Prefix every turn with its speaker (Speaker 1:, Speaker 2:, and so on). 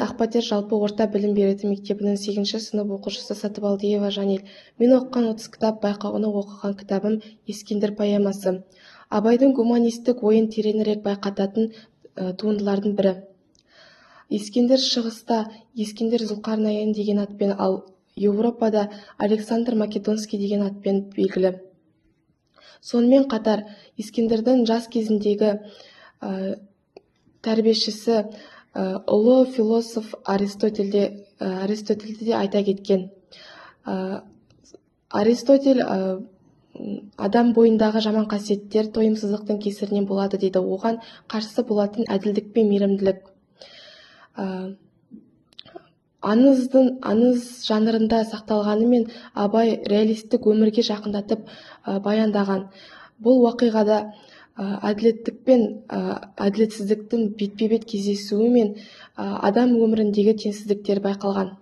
Speaker 1: Ақбатер жалпы орта білім беретін мектебінің 8-ші сынып оқушысы Сатыбалдиева Жанел. Мен оқыған 30 кітап байқауының оқыған кітабым Ескендір поэмасы. Абайдың гуманистік ойын тереңірек байқататын туындылардың бірі. Ескендір шығыста Ескендір Зұлқарнайын деген атпен, ал Еуропада Александр Македонский деген атпен белгілі. Сонымен қатар Ескендірдің жас кезіндегі тәрбиешісі ұлы философ Аристотельді де айта кеткен. Аристотель адам бойындағы жаман қасиеттер тойымсыздықтың кесірінен болады дейді. Оған қарсы болатын әділдік пен мейірімділік. Аңыз жанрында сақталғанымен Абай реалистік өмірге жақындатып баяндаған. Бұл уақиғада әділеттік пен әділетсіздіктің бетпе-бет кездесуі мен адам өміріндегі теңсіздіктер байқалған.